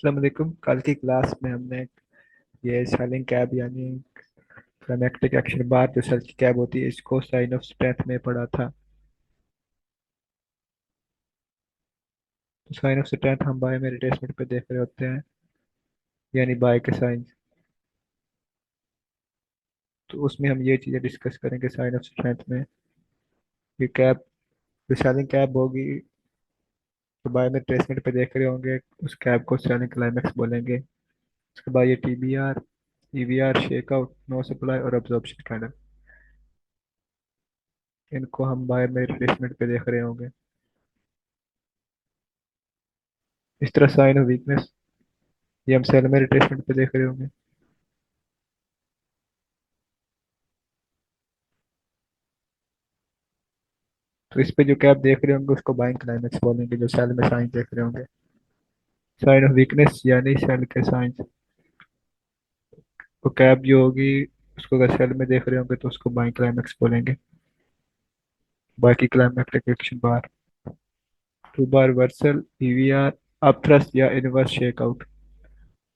अस्सलामुअलैकुम। कल की क्लास में हमने ये सेलिंग कैब यानी क्लाइमैक्टिक एक्शन बार जो सेल की कैब होती है इसको साइन ऑफ स्ट्रेंथ में पढ़ा था। तो साइन ऑफ स्ट्रेंथ हम बाय में रिट्रेसमेंट पे देख रहे होते हैं, यानी बाय के साइन। तो उसमें हम ये चीज़ें डिस्कस करेंगे साइन ऑफ स्ट्रेंथ में कि कैब जो सेलिंग कैब होगी तो बाय में रिट्रेसमेंट पे देख रहे होंगे, उस कैब को सेलिंग क्लाइमैक्स बोलेंगे। उसके बाद ये टीबीआर, ईवीआर, शेकआउट, नो सप्लाई और अब्जॉर्प्शन कैंडल, इनको हम बाय में रिट्रेसमेंट पे देख रहे होंगे। इस तरह साइन ऑफ वीकनेस ये हम सेल में रिट्रेसमेंट पे देख रहे होंगे। तो इस पे जो कैप देख रहे होंगे उसको बाइंग क्लाइमेक्स बोलेंगे, जो सेल में साइन देख रहे होंगे। साइन ऑफ वीकनेस यानी सेल के साइन। तो कैप जो होगी उसको अगर सेल में देख रहे होंगे तो उसको बाइंग क्लाइमेक्स बोलेंगे। बाकी climactic action bar, two bar reversal, EVR, upthrust या inverse shakeout.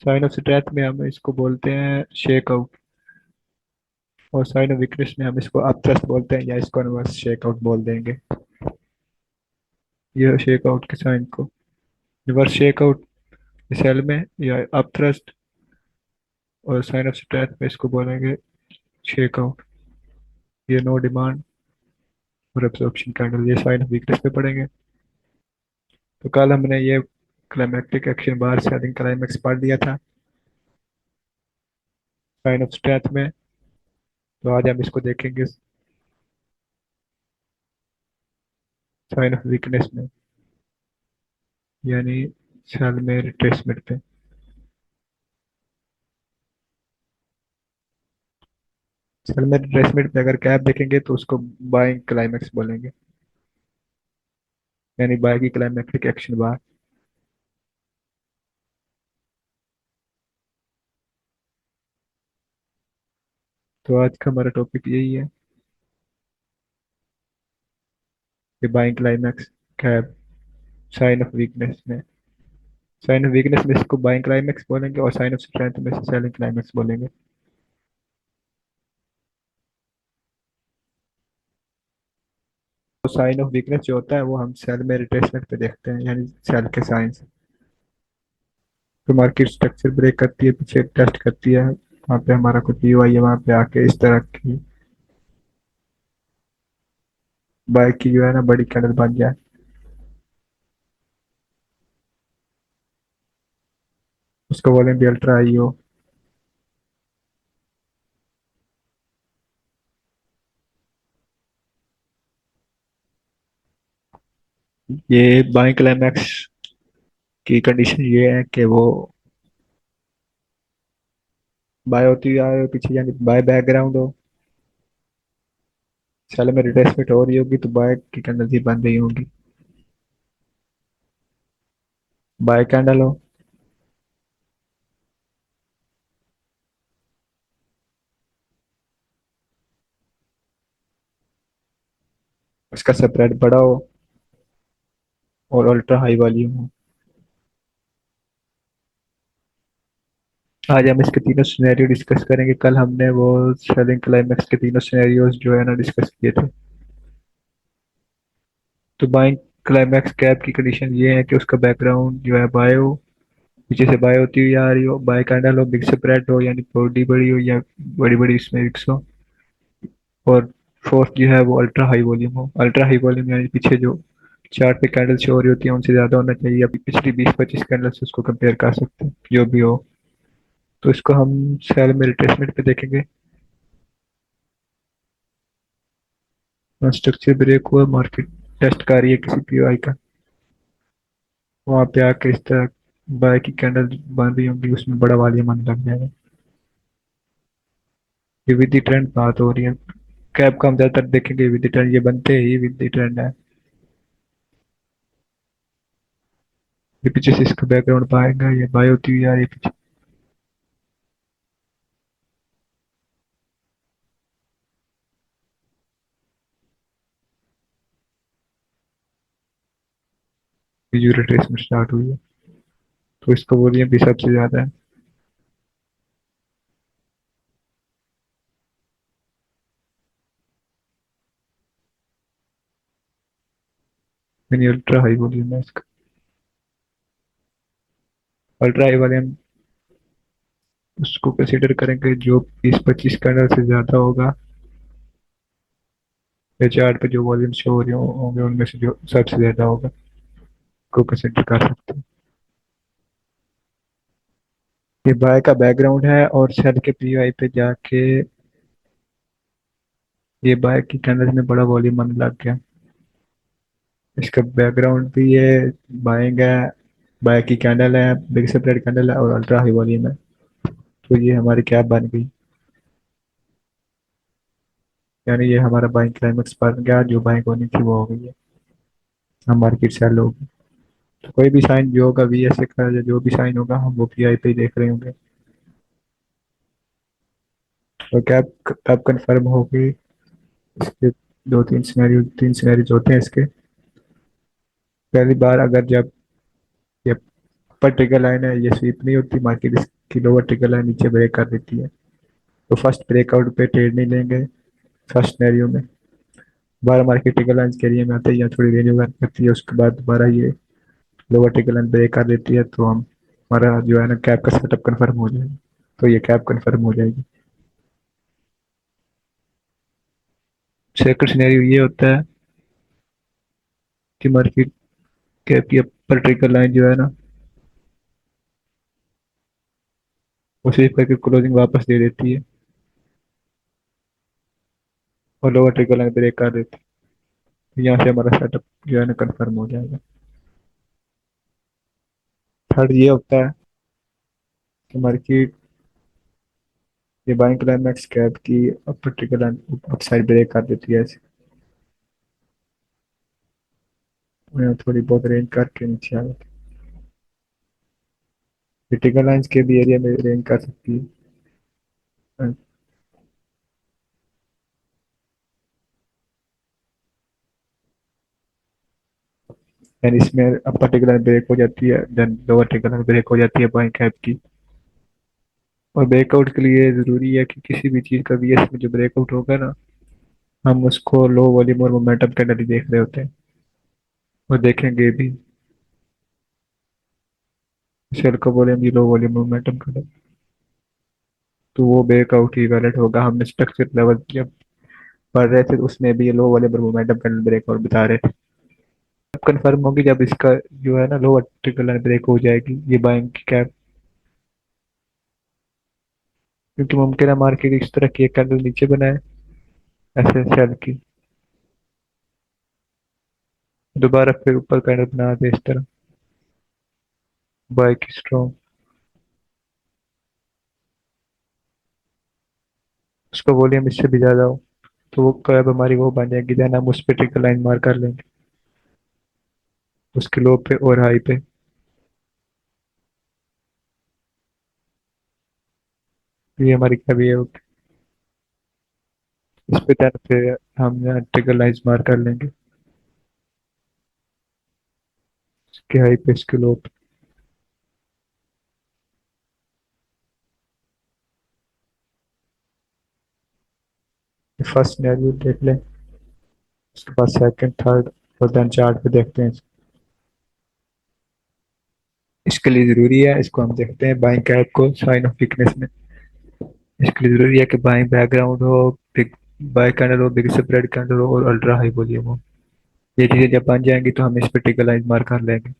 Sign of strength में हम इसको बोलते हैं शेकआउट, और साइन ऑफ वीकनेस में हम इसको अपथ्रस्ट बोलते हैं या इसको इनवर्स शेकआउट बोल देंगे। ये शेकआउट के साइन को रिवर्स शेकआउट सेल में या अपथ्रस्ट, और साइन ऑफ स्ट्रेंथ में इसको बोलेंगे शेकआउट। ये नो डिमांड और एब्जॉर्प्शन कैंडल ये साइन ऑफ वीकनेस पे पड़ेंगे। तो कल हमने ये क्लाइमैक्टिक एक्शन बार सेलिंग क्लाइमैक्स पढ़ लिया था साइन ऑफ स्ट्रेंथ में। तो आज हम इसको देखेंगे साइन ऑफ वीकनेस में, यानी सेल में रिट्रेसमेंट पे। सेल में रिट्रेसमेंट पे अगर कैप देखेंगे तो उसको बाइंग क्लाइमैक्स बोलेंगे, यानी बाय की क्लाइमैक्टिक एक्शन बार। तो आज का हमारा टॉपिक यही है कि buying climax cap sine of weakness में। साइन ऑफ वीकनेस में इसको बाइंग क्लाइमैक्स बोलेंगे और साइन ऑफ स्ट्रेंथ में सेलिंग क्लाइमैक्स बोलेंगे। तो साइन ऑफ वीकनेस जो होता है वो हम सेल में रिट्रेसमेंट पे देखते हैं, यानी सेल के साइंस। तो मार्केट स्ट्रक्चर ब्रेक करती है, पीछे टेस्ट करती है, वहाँ पे हमारा कुछ यू आई है, वहाँ पे आके इस तरह की बाइक की जो है ना बड़ी कैंडल बन जाए, उसको बोलेंगे अल्ट्रा आई ओ। ये बाइंग क्लाइमैक्स की कंडीशन ये है कि वो बाय होती हुई आ रही हो पीछे, यानी बाय बैकग्राउंड हो। सेल में रिट्रेसमेंट हो रही होगी तो बाय की कैंडल ही बन रही होगी। बाय कैंडल हो, उसका स्प्रेड बड़ा हो और अल्ट्रा हाई वॉल्यूम हो। आज हम इसके तीनों सिनेरियो डिस्कस करेंगे। कल हमने वो सेलिंग क्लाइमैक्स के तीनों सिनेरियोज जो है ना डिस्कस किए थे। तो बाइंग क्लाइमैक्स कैप की कंडीशन ये है कि उसका बैकग्राउंड जो है बाय हो, पीछे से बाय होती हुई आ रही हो, बाय कैंडल हो, बिग स्प्रेड हो यानी बॉडी बड़ी हो या बड़ी बड़ी इसमें विक्स हो, और फोर्थ जो है वो अल्ट्रा हाई वॉल्यूम हो। अल्ट्रा हाई वॉल्यूम यानी पीछे जो चार्ट पे कैंडल शो हो रही होती है उनसे ज्यादा होना चाहिए, अभी पिछली 20-25 कैंडल से उसको कंपेयर कर सकते हैं जो भी हो। तो इसको हम सेल में रिट्रेसमेंट पे देखेंगे। स्ट्रक्चर ब्रेक हुआ, मार्केट टेस्ट कर रही है किसी पीओआई का, वहां पे आके इस तरह बाय की कैंडल बन रही होंगी, उसमें बड़ा वॉल्यूम आने लग जाएगा। ये विद ट्रेंड बात हो रही है। कैप का हम ज्यादातर देखेंगे विद ट्रेंड, ये बनते ही विद ट्रेंड है। ये पीछे से इसका बैकग्राउंड पाएगा, ये बाय होती हुई आ रही है पीछे। रिट्रेसमेंट स्टार्ट हुई है। तो इसका वॉल्यूम भी सबसे ज्यादा है। यानी अल्ट्रा हाई वॉल्यूम है इसका। अल्ट्रा हाई वाले हम उसको कंसिडर करेंगे जो 20-25 कैंडल से ज्यादा होगा, या चार्ट पे जो वॉल्यूम शो हो रहे होंगे उनमें से जो सबसे ज्यादा होगा को कंसिडर कर सकते हैं। ये बाय का बैकग्राउंड है, और सेल के पीआई पे जाके ये बाय की कैंडल में बड़ा वॉल्यूम आने लग गया। इसका बैकग्राउंड भी ये बाइंग है, बाय की कैंडल है, बिग सेपरेट कैंडल है, और अल्ट्रा हाई वॉल्यूम है। तो ये हमारी कैप बन गई, यानी ये हमारा बाइंग क्लाइमेक्स बन गया, जो बाइंग होनी थी वो हो गई है। हम मार्केट सेल हो गई। तो कोई भी साइन जो होगा वीएसए का, या जो भी साइन होगा हम वो पीआई पे ही देख रहे होंगे। तो कैप कब कंफर्म होगी, इसके दो तीन सिनेरियोज होते हैं इसके। पहली बार अगर जब ये अपर ट्रिगर लाइन है, ये स्वीप नहीं होती, मार्केट इसकी लोअर ट्रिगर लाइन नीचे ब्रेक कर देती है, तो फर्स्ट ब्रेकआउट पे ट्रेड नहीं लेंगे फर्स्ट सिनेरियो में। दोबारा मार्केट ट्रिगर लाइन के एरिया में आते ही यहाँ थोड़ी रेंज ओवर करती है, उसके बाद दोबारा ये लोअर ट्रिगर लाइन ब्रेक कर देती है, तो हम हमारा जो है ना कैप का सेटअप कंफर्म हो जाएगा। तो ये कैप कंफर्म हो जाएगी। सेकंड सिनेरियो ये होता है कि मार्केट कैप की अपर ट्रिगर लाइन जो है ना, वो स्वीप करके क्लोजिंग वापस दे देती है, और लोअर ट्रिगर लाइन ब्रेक कर देती है। तो यहाँ से हमारा सेटअप जो है ना कंफर्म हो जाएगा। थर्ड ये होता है कि मार्केट ये बाइंग क्लाइमैक्स कैप की अपर ट्रिगर लाइन अपसाइड ब्रेक कर देती है ऐसे, और यहाँ थोड़ी बहुत रेंज करके नीचे आ जाती है। ट्रिगर लाइंस के भी एरिया में रेंज कर सकती है। एंड इसमें अपर ट्रिगर लाइन ब्रेक हो जाती है, then lower trigger line break हो जाती है बाइंग कैप की। और ब्रेकआउट के लिए जरूरी है कि किसी भी चीज का वीएस में जो ब्रेकआउट होगा ना, हम उसको लो वॉल्यूम और मोमेंटम कैंडल ही देख रहे होते हैं, और देखेंगे भी। सेल को बोलेंगे लो वॉल्यूम मोमेंटम कैंडल, तो वो ब्रेकआउट ही वैलिड होगा। हमने स्ट्रक्चर लेवल जब पढ़ रहे थे तो उसमें भी ये लो वॉल्यूम और मोमेंटम कैंडल ब्रेकआउट बता रहे थे। अब कंफर्म होगी जब इसका जो है ना लोअर ट्रिगर लाइन ब्रेक हो जाएगी, ये बाइंग की कैप। क्योंकि मुमकिन है मार्केट इस तरह की एक कैंडल नीचे बनाए ऐसे सेल की, दोबारा फिर ऊपर कैंडल बना दे इस तरह बाय की स्ट्रॉन्ग, उसका वॉल्यूम इससे भी ज्यादा हो, तो वो कैप हमारी वो बन जाएगी, देन हम उस पे ट्रिगर लाइन मार कर लेंगे उसके लो पे और हाई पे। ये हमारी क्या भी है, इस पे देन फिर हम यहाँ ट्रिगर लाइंस मार कर लेंगे इसके हाई पे इसके लो पे। फर्स्ट सिनेरियो देख लें, उसके बाद सेकंड थर्ड, और देन चार्ट पे देखते हैं। इसके लिए जरूरी है, इसको हम देखते हैं बाइंग कैप को साइन ऑफ वीकनेस में। इसके लिए जरूरी है कि बाइंग बैकग्राउंड हो, बिग बाय कैंडल हो, बिग स्प्रेड कैंडल हो, और अल्ट्रा हाई वॉल्यूम हो। ये चीजें जब बन जाएंगी तो हम इस पे ट्रिगर लाइन मार कर लेंगे।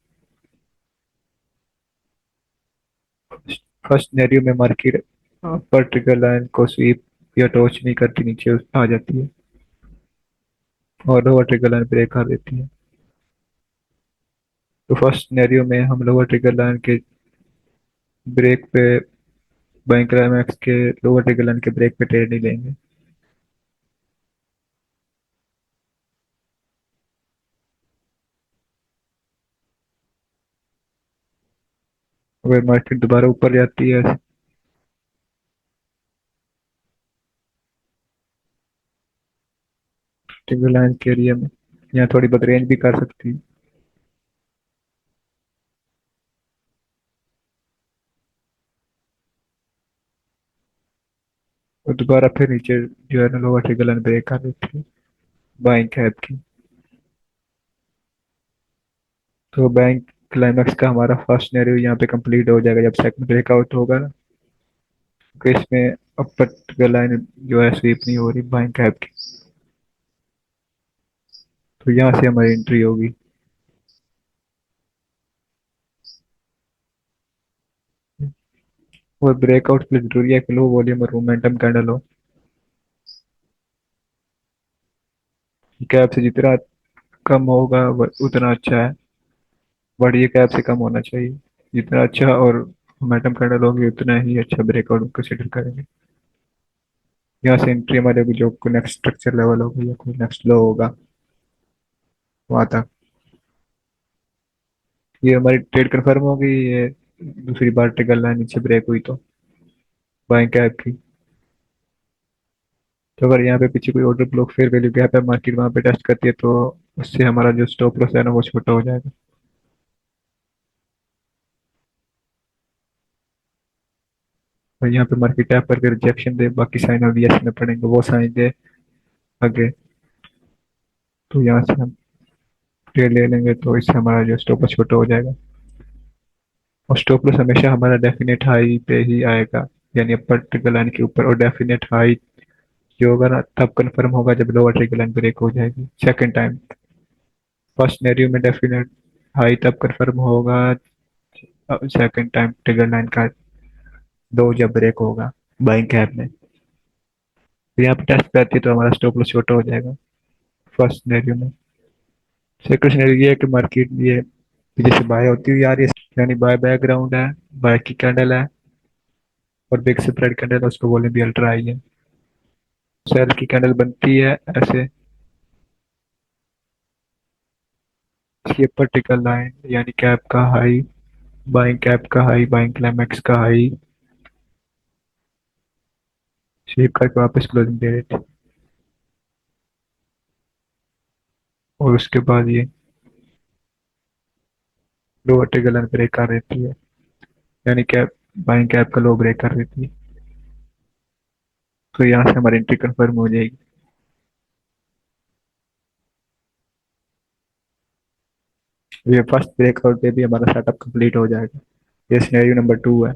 फर्स्ट सिनेरियो में मार्केट पर ट्रिगर लाइन को स्वीप या टॉर्च नहीं करती, नीचे आ जाती है, और लोअर ट्रिगर लाइन ब्रेक कर देती है। तो फर्स्ट सिनेरियो में हम लोअर ट्रिगर लाइन के ब्रेक पे, बाइंग क्लाइमैक्स के लोअर ट्रिगर लाइन के ब्रेक पे ट्रेड नहीं लेंगे। अगर मार्केट दोबारा ऊपर जाती है ट्रिगर लाइन के एरिया में, यहाँ थोड़ी बहुत रेंज भी कर सकती है। और दोबारा फिर नीचे जो है ना लोअर ट्रिगर लाइन ब्रेक कर देती है बाइंग कैप की। तो बैंक क्लाइमैक्स का हमारा फर्स्ट सिनेरियो यहाँ पे कंप्लीट हो जाएगा जब सेकंड ब्रेकआउट होगा ना। तो इसमें अपर ट्रिगर लाइन जो है स्वीप नहीं हो रही बाइंग कैप की। तो यहाँ से हमारी एंट्री होगी। और ब्रेकआउट के लिए जरूरी है कि लो वॉल्यूम और मोमेंटम कैंडल हो। कैप से जितना कम होगा उतना अच्छा है, बट ये कैप से कम होना चाहिए। जितना अच्छा और मोमेंटम कैंडल होगी उतना ही अच्छा ब्रेकआउट कंसिडर करेंगे। यहाँ से एंट्री हमारे जो कोई नेक्स्ट स्ट्रक्चर लेवल होगा या कोई नेक्स्ट लो होगा वहां तक। ये हमारी ट्रेड कंफर्म होगी। ये दूसरी बार ट्रिगर लाइन नीचे ब्रेक हुई तो बाइंग कैप की। तो अगर यहाँ पे पीछे कोई order block fair value gap है मार्केट वहां पे टेस्ट करती है तो उससे हमारा जो स्टॉप लॉस है ना वो छोटा हो जाएगा। और यहाँ पे मार्केट टैप करके रिजेक्शन दे बाकी साइन और यस में पड़ेंगे वो साइन दे आगे। तो यहाँ से हम ट्रेड ले लेंगे तो इससे हमारा जो स्टॉप लॉस छोटा हो जाएगा। और स्टॉप लॉस हमेशा हमारा डेफिनेट हाई पे ही आएगा, यानी अपर ट्रिगर लाइन के ऊपर। और डेफिनेट हाई जो होगा ना तब कंफर्म होगा जब लोअर ट्रिगर लाइन ब्रेक हो जाएगी सेकंड टाइम। फर्स्ट सिनेरियो में डेफिनेट हाई तब कंफर्म होगा सेकंड टाइम ट्रिगर लाइन का दो जब ब्रेक होगा बाइंग कैप में। तो यहाँ पे टेस्ट पे आती है तो हमारा स्टॉप लॉस छोटा हो जाएगा फर्स्ट सिनेरियो में। सेकंड सिनेरियो ये है कि मार्केट ये जैसे बाय होती हुई आ रही है, यानी बाय बैकग्राउंड है, बाय की कैंडल है और बिग स्प्रेड कैंडल है, उसको बोले भी अल्ट्रा हाई है। सेल की कैंडल बनती है ऐसे, इसकी अपर ट्रिगर लाइन यानी कैप का हाई, बाइंग कैप का हाई, बाइंग क्लाइमैक्स का हाई शेप करके वापस क्लोजिंग दे देते हैं। और उसके बाद ये लोअर ट्रिगर लाइन ब्रेक कर देती है, यानी कैप बाइंग कैप का लो ब्रेक कर देती है। तो यहाँ से हमारी एंट्री कंफर्म हो जाएगी। ये फर्स्ट ब्रेकआउट पे भी हमारा सेटअप कंप्लीट हो जाएगा। ये सिनेरियो नंबर 2 है।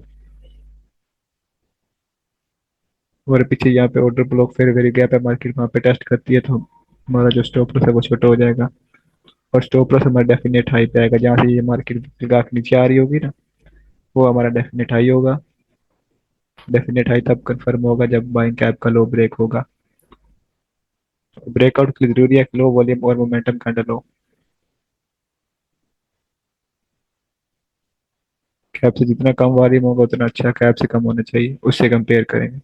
और पीछे यहाँ पे ऑर्डर ब्लॉक फिर वेरी गैप है मार्केट वहाँ पे टेस्ट करती है तो हमारा जो स्टॉप लॉस है वो छोटा हो जाएगा। और स्टॉप लॉस हमारा डेफिनेट हाई पे आएगा, जहाँ से ये मार्केट लगा के नीचे आ रही होगी ना वो हमारा डेफिनेट हाई होगा। डेफिनेट हाई तब कंफर्म होगा जब बाइंग कैप का लो ब्रेक होगा। ब्रेकआउट के लिए जरूरी है कि लो वॉल्यूम और मोमेंटम कैंडल हो। कैप से जितना कम वॉल्यूम होगा उतना अच्छा कैप से कम होना चाहिए, उससे कंपेयर करेंगे।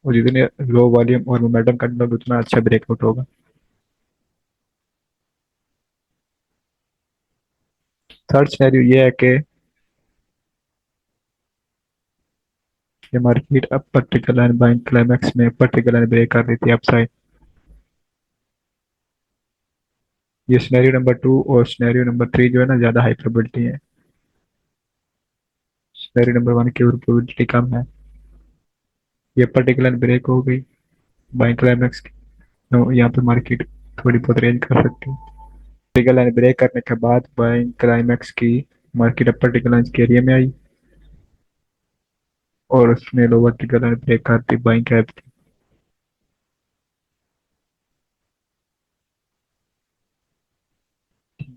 और जितने लो वॉल्यूम और मोमेंटम कैंडल होगा उतना अच्छा ब्रेकआउट होगा। थर्ड सिनेरियो ये है कि ये मार्केट अब पर्टिकुलर लाइन बाइंग क्लाइमैक्स में पर्टिकुलर लाइन ब्रेक कर देती है अपसाइड। ये सिनेरियो नंबर 2 और सिनेरियो नंबर 3 जो है ना ज्यादा हाई प्रोबेबिलिटी है। सिनेरियो नंबर 1 की प्रोबेबिलिटी कम है। ये पर्टिकुलर ब्रेक हो गई बाइंग क्लाइमैक्स की तो यहाँ पे मार्केट थोड़ी बहुत रेंज कर सकती है। पर्टिकुलर लाइन ब्रेक करने के बाद बाइंग क्लाइमैक्स की मार्केट अपर पर्टिकुलर लाइन के एरिया में आई और उसने लोअर पर्टिकुलर लाइन ब्रेक कर दी बाइंग कैप की।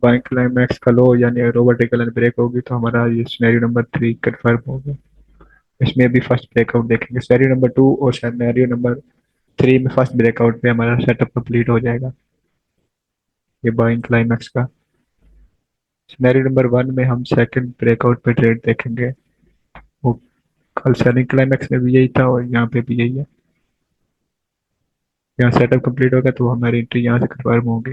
बाइंग क्लाइमैक्स का लो यानी लोअर पर्टिकुलर लाइन ब्रेक होगी तो हमारा ये सिनेरियो नंबर 3 कंफर्म होगा। इसमें भी फर्स्ट ब्रेकआउट देखेंगे सिनेरियो नंबर 2 और सिनेरियो नंबर 3 में फर्स्ट ब्रेकआउट पे हमारा सेटअप कंप्लीट हो जाएगा ये बाइंग क्लाइमैक्स का। सिनेरियो नंबर 1 में हम सेकंड ब्रेकआउट पे ट्रेड देखेंगे। वो कल सेलिंग क्लाइमैक्स में भी यही था और यहाँ पे भी यही है। यहाँ सेटअप कंप्लीट होगा तो हमारी एंट्री यहाँ से कंफर्म होगी।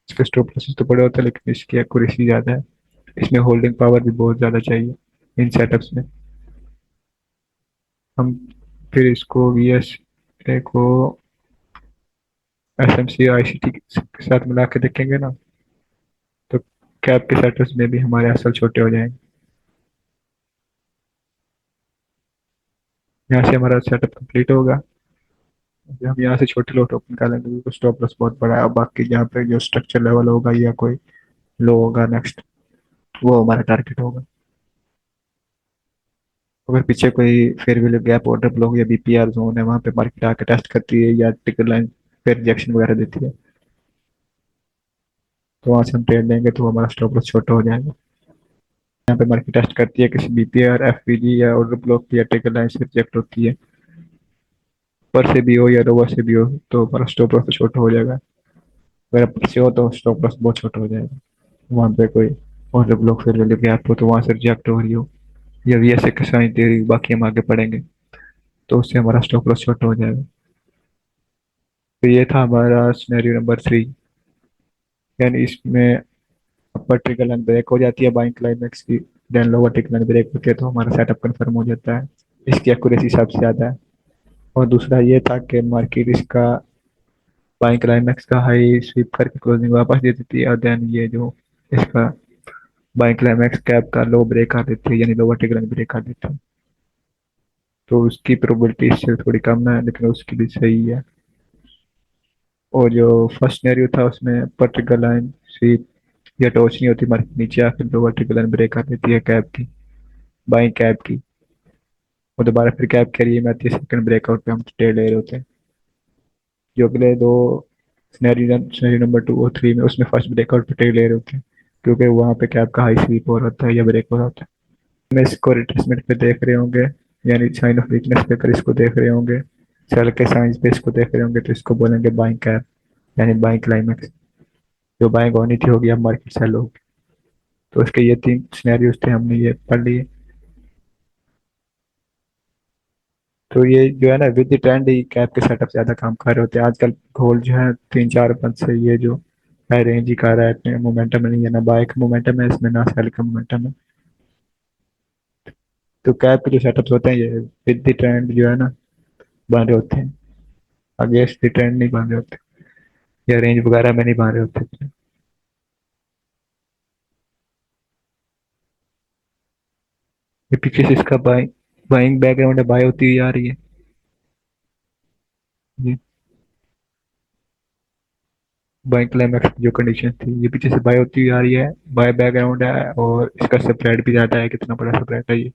इसके स्टॉप लॉसेस तो बड़े होते हैं लेकिन इसकी एक्यूरेसी ज़्यादा है। इसमें होल्डिंग पावर भी बहुत ज़्यादा चाहिए इन सेटअप्स में। हम फिर इसको VS को SMC और ICT के साथ मिला के देखेंगे ना तो कैप के सेटअप्स में भी हमारे असल छोटे हो जाएंगे। यहाँ से हमारा सेटअप कंप्लीट होगा। अभी हम यहाँ से छोटे लोट ओपन कर लेंगे क्योंकि स्टॉप लॉस बहुत बड़ा है। अब बाकी जहाँ पे जो स्ट्रक्चर लेवल होगा या कोई लो होगा नेक्स्ट, वो हमारा टारगेट होगा। अगर पीछे कोई fair value gap order block या बीपीआर जोन है, वहाँ पे मार्केट आके टेस्ट करती है या टिकट लाइन पे रिजेक्शन वगैरह देती है, तो वहाँ से हम ट्रेड लेंगे तो हमारा स्टॉप लॉस छोटा हो जाएगा। यहाँ पे मार्केट टेस्ट करती है किसी बीपीआर एफपीजी या ऑर्डर ब्लॉक या टिकट लाइन से रिजेक्ट होती है, ऊपर से भी हो या लोअर से भी हो, तो हमारा स्टॉप लॉस छोटा हो जाएगा। अगर ऊपर से हो तो स्टॉप लॉस बहुत छोटा हो जाएगा। वहाँ पे कोई order block fair value gap हो तो वहाँ से रिजेक्ट हो रही हो, या वीएसए के साइन दे रही हो, बाकी हम आगे पढ़ेंगे, तो उससे हमारा स्टॉप लॉस छोटा हो जाएगा। तो ये था हमारा सिनेरियो नंबर 3। यानी इसमें अपर ट्रिगर लाइन ब्रेक हो जाती है बाइंग क्लाइमेक्स की, then lower trigger line break होती है तो हमारा सेटअप कंफर्म हो जाता है। इसकी एक्यूरेसी सबसे ज़्यादा है। और दूसरा ये था कि मार्केट इसका बाइंग क्लाइमेक्स का हाई स्वीप करके क्लोजिंग वापस दे देती है, और देन ये जो इसका बाइंग क्लाइमेक्स कैप का लो ब्रेक कर देती है, यानी लोअर ट्रिगर लाइन ब्रेक कर देती है। तो उसकी प्रोबेबिलिटी इससे थोड़ी कम है, लेकिन उसकी भी सही है। और जो फर्स्ट सिनेरियो था उसमें पर्टिकुलर लाइन स्वीप या टॉर्च नहीं होती, मार्केट नीचे आकर दो वर्टिकल लाइन ब्रेक कर देती है कैप की, बाइंग कैप की। और दोबारा फिर कैप कैरियर में आती है सेकंड ब्रेकआउट पे, हम ट्रेड ले रहे होते हैं। जो अगले दो सिनेरियो नंबर 2 और 3 में, उसमें फर्स्ट ब्रेकआउट पे ट्रेड ले रहे होते हैं, क्योंकि वहाँ पे कैप का हाई स्वीप हो रहा होता है या ब्रेक हो रहा होता है। में इसको रिट्रेसमेंट पे देख रहे होंगे, यानी साइन ऑफ वीकनेस पे अगर इसको देख रहे होंगे, सेल के साइंस पे इसको देख रहे होंगे, तो इसको बोलेंगे बाइंग कैप, यानी बाइंग क्लाइमेक्स। जो बाइंग होनी थी होगी, अब मार्केट सेल होगी। तो इसके ये 3 सिनेरियोज थे, हमने ये पढ़ लिए। तो ये जो है ना, with the trend he cap के सेटअप ज्यादा काम कर रहे होते हैं आजकल। गोल्ड जो है 3-4 मंथ से ये जो है रेंज ही कर रहा है, इतने मोमेंटम नहीं है, ना बाय का मोमेंटम है इसमें, ना सेल का मोमेंटम है। तो कैप के जो सेटअप्स होते हैं ये विद द ट्रेंड जो है ना बन रहे होते हैं, अगेंस्ट द ट्रेंड नहीं बन रहे होते, या रेंज वगैरह में नहीं बन रहे होते। ये पीछे से इसका बाइंग बैकग्राउंड है, बाय होती हुई आ रही है ये। बाइंग क्लाइमैक्स की जो कंडीशन थी, ये पीछे से बाय होती हुई आ रही है, बाय बैकग्राउंड है, और इसका स्प्रेड भी ज्यादा है। कितना बड़ा स्प्रेड है ये!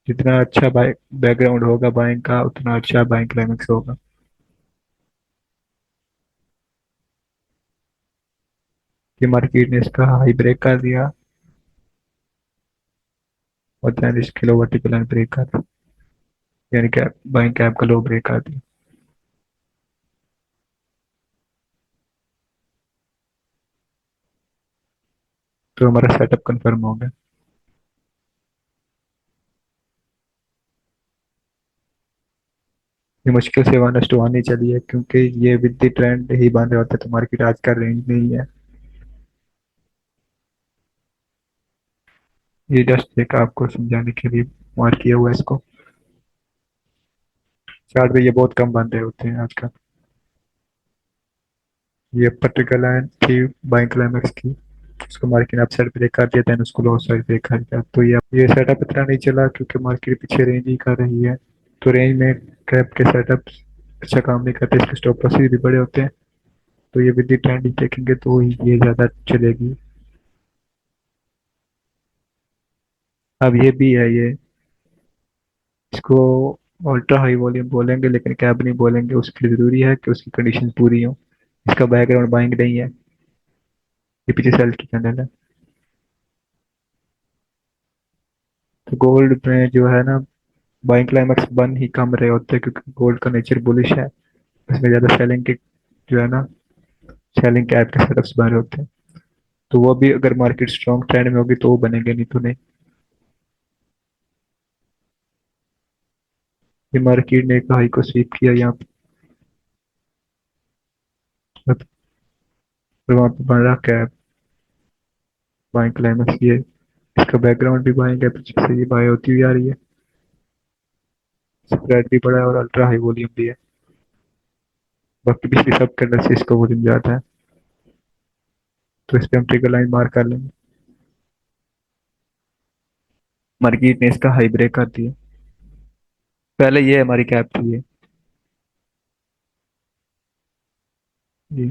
जितना अच्छा बाय बैकग्राउंड होगा बाइंग का, उतना अच्छा बाइंग क्लाइमेक्स होगा। कि मार्केट ने इसका हाई ब्रेक कर दिया, और देन इसके लो वर्टिकल लाइन ब्रेक कर दी, यानी कैप बाइंग कैप का लो ब्रेक कर दिया। तो हमारा सेटअप कंफर्म हो गया। ये मुश्किल से 1:1 आनी चली है, क्योंकि ये विद द ट्रेंड ही बन रहे होते हैं, तो मार्केट आज का रेंज में ही है। ये जस्ट एक आपको समझाने के लिए मार्क किया हुआ है इसको। चार्ट पे ये बहुत कम बन रहे होते हैं आजकल। ये पर्टिकुलर लाइन थी बाइंग क्लाइमेक्स की, उसको मार्केट ने अपसाइड ब्रेक कर दिया, देन उसको लोअर साइड ब्रेक कर दिया। तो ये सेटअप इतना नहीं चला क्योंकि मार्केट पीछे रेंज ही कर रही है। तो रेंज में कैप के सेटअप अच्छा काम नहीं करते, इसके स्टॉप लॉसेस भी बड़े होते हैं। तो ये विद ट्रेंड देखेंगे तो ही ये ज्यादा चलेगी। अब ये भी है ये, इसको अल्ट्रा हाई वॉल्यूम बोलेंगे लेकिन कैप नहीं बोलेंगे, उसके लिए जरूरी है कि उसकी कंडीशन पूरी हो। इसका बैकग्राउंड बाइंग नहीं है, ये पीछे सेल की कैंडल है। तो गोल्ड में जो है ना, बाइंग क्लाइमेक्स बन ही कम रहे होते हैं क्योंकि गोल्ड का नेचर बुलिश है। इसमें ज्यादा सेलिंग के जो है ना, सेलिंग कैप के सेटअप्स बन रहे होते हैं। तो वो भी अगर मार्केट स्ट्रॉन्ग ट्रेंड में होगी तो वो बनेंगे, नहीं तो नहीं। ये मार्केट ने एक हाई को स्वीप किया यहाँ पे, और वहाँ पे बन रहा कैप बाइंग क्लाइमेक्स ये। इसका बैकग्राउंड भी बाइंग है, पीछे से ये बाय होती हुई आ रही है। स्प्रेड भी बड़ा है और अल्ट्रा हाई वॉल्यूम भी है। बाकी पिछली सब कैंडल से इसका वॉल्यूम ज्यादा है, तो इस पे हम ट्रिगर लाइन मार्क कर लेंगे। मार्केट ने इसका हाई ब्रेक कर दिया, पहले ये हमारी कैप थी ये। जी।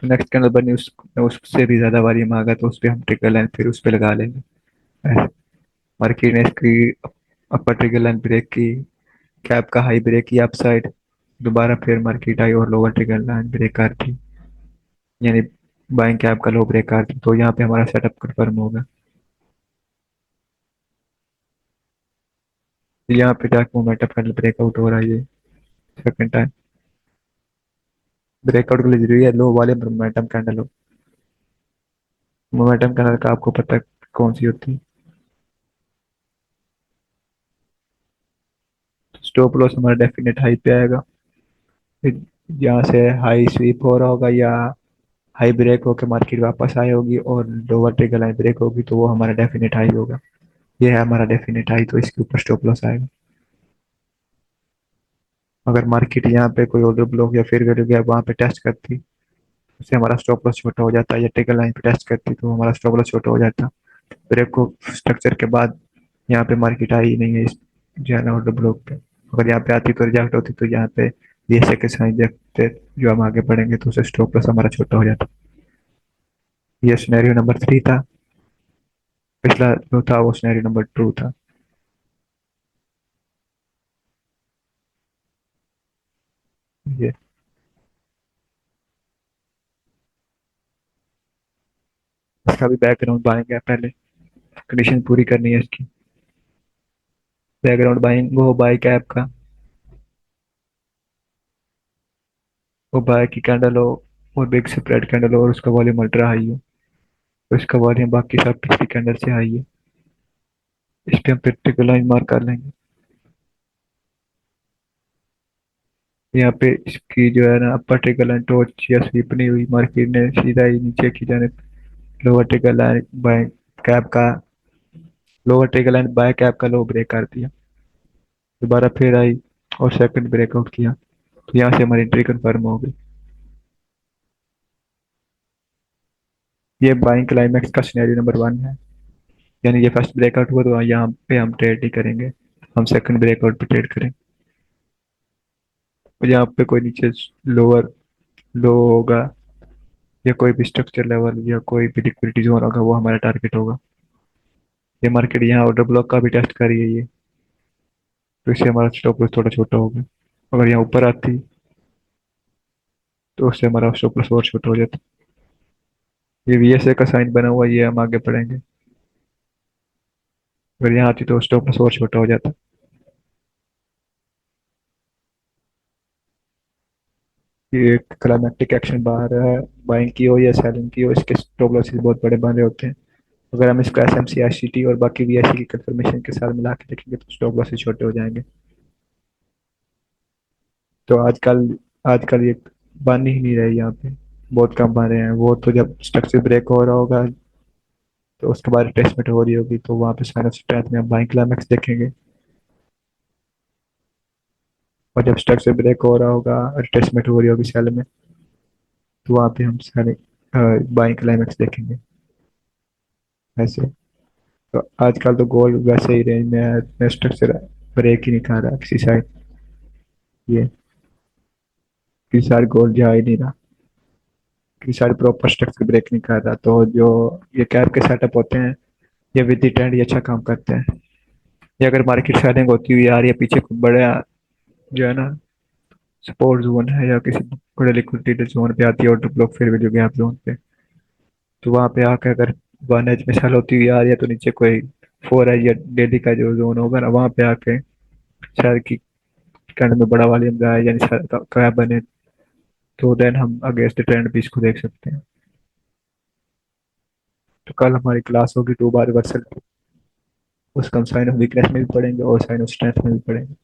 तो नेक्स्ट कैंडल बनी उससे भी ज्यादा बारी मांगा तो उस पे हम ट्रिगर लाइन फिर उस पे लगा लेंगे ऐसे। मार्केट ने इसकी अपर ट्रिगर लाइन ब्रेक की, कैप का हाई ब्रेक किया अप साइड, दोबारा फिर मार्केट आई और लोअर ट्रिगर लाइन ब्रेक कर दी, यानी बाइंग कैप का लो ब्रेक कर दी, तो यहाँ पे हमारा सेटअप कंफर्म होगा। तो यहाँ पे जाके मोमेंटम कैंडल ब्रेकआउट हो रहा है ये सेकंड टाइम। ब्रेकआउट के लिए जरूरी है लो वाले मोमेंटम कैंडल हो। मोमेंटम कैंडल का आपको पता है कौन सी होती है? स्टॉप लॉस हमारा डेफिनेट हाई पे आएगा, फिर यहाँ से हाई स्वीप हो रहा होगा या हाई ब्रेक होकर मार्केट वापस आई होगी और लोअर ट्रिगर लाइन ब्रेक होगी तो वो हमारा डेफिनेट हाई होगा। ये है हमारा डेफिनेट हाई, तो इसके ऊपर स्टॉप लॉस आएगा। अगर मार्केट यहाँ पे कोई ऑर्डर ब्लॉक या फिर वैल्यू गैप वहाँ पे टेस्ट करती, उससे हमारा स्टॉप लॉस छोटा हो जाता है, या ट्रिगर लाइन पे टेस्ट करती तो हमारा स्टॉप लॉस छोटा हो जाता। ब्रेक को स्ट्रक्चर के बाद यहाँ पे मार्केट आई ही नहीं है इस जो है ना ऑर्डर ब्लॉक पे। अगर यहाँ पे आती तो रिजेक्ट होती तो यहाँ पे ये के साइन देखते, जो हम आगे बढ़ेंगे तो उसे स्टॉप लॉस हमारा छोटा हो जाता। ये सिनेरियो नंबर 3 था। पिछला जो था वो सिनेरियो नंबर 2 था। ये इसका भी बैकग्राउंड बाएंगे पहले, कंडीशन पूरी करनी है इसकी। बैकग्राउंड बाइंग वो बाय कैप का, वो बाय की कैंडल हो और बिग स्प्रेड कैंडल हो और उसका वॉल्यूम अल्ट्रा हाई हो, तो इसका वॉल्यूम बाकी सब पिछली कैंडल से हाई है। इस पे हम प्रैक्टिकल लाइन मार्क कर लेंगे। यहाँ पे इसकी जो है ना अपर ट्रिगर लाइन टॉर्च या स्वीप नहीं हुई, मार्केट ने सीधा ही नीचे की जाने lower trigger line by cap का, lower trigger line by cap का लो ब्रेक कर दिया, दोबारा फिर आई और सेकंड ब्रेकआउट किया, तो यहाँ से हमारी एंट्री कंफर्म हो गई। ये बाइंग क्लाइमैक्स का सिनेरियो नंबर 1 है, यानी ये फर्स्ट ब्रेकआउट हुआ तो यहाँ पे हम ट्रेड नहीं करेंगे, हम सेकंड ब्रेकआउट पे ट्रेड करेंगे। और यहाँ पे कोई नीचे लोअर लो होगा या कोई भी स्ट्रक्चर लेवल या कोई भी लिक्विडिटी जोन होगा वो हमारा टारगेट होगा। ये मार्केट यहाँ ऑर्डर ब्लॉक का भी टेस्ट कर रही है ये, तो इससे हमारा स्टॉप लॉस थोड़ा छोटा होगा। अगर यहाँ ऊपर आती तो उससे हमारा स्टॉप लॉस और छोटा हो जाता। ये VSA का साइन बना हुआ है, ये हम आगे बढ़ेंगे। अगर यहाँ आती तो स्टॉप लॉस और छोटा हो जाता। ये एक क्लाइमेटिक एक्शन बाहर है, बाइंग की हो या सेलिंग की हो, इसके स्टॉप लॉसेस बहुत बड़े बन रहे होते हैं। अगर हम इसको SMC ICT और बाकी VIC की कंफर्मेशन के साथ मिला के देखेंगे तो स्टॉप लॉसेस छोटे हो जाएंगे। तो आजकल ये बन ही नहीं रहे यहाँ पे, बहुत कम बन रहे हैं। वो तो जब स्ट्रक्चर ब्रेक हो रहा होगा तो उसके बाद रिट्रेसमेंट हो रही होगी तो वहाँ पे साइन ऑफ स्ट्रेंथ में हम बाइंग क्लाइमेक्स देखेंगे। और जब स्ट्रक्चर ब्रेक हो रहा होगा, रिट्रेसमेंट हो रही होगी सेल में, तो वहाँ पे हम सारे बाइंग क्लाइमेक्स देखेंगे ऐसे। तो आजकल तो गोल्ड वैसे ही रेंज में है, स्ट्रक्चर ब्रेक ही नहीं खा रहा किसी साइड, ये किसी साइड गोल्ड जा ही नहीं रहा, किसी साइड प्रॉपर स्ट्रक्चर ब्रेक नहीं कर रहा। तो जो ये कैप के सेटअप होते हैं ये विद द ट्रेंड ये अच्छा काम करते हैं। ये अगर मार्केट सेलिंग होती हुई यार, ये पीछे खूब बड़ा जो है ना सपोर्ट जोन है या किसी बड़े लिक्विडिटी जोन पे आती है ऑर्डर ब्लॉक फिर वैल्यू गैप जोन पे, तो वहां पे आके अगर 1 एज में सेल होती हुई आ रही है तो नीचे कोई 4 एज या डेली का जो जोन होगा ना वहां पे आके शेयर की कैंडल में बड़ा वॉल्यूम जाए यानी शेयर का क्रैप बने, तो देन हम अगेंस्ट द ट्रेंड भी इसको देख सकते हैं। तो कल हमारी क्लास होगी 2 बार रिवर्सल, उसका हम साइन ऑफ वीकनेस में भी पढ़ेंगे और साइन ऑफ स्ट्रेंथ में भी पढ़ेंगे।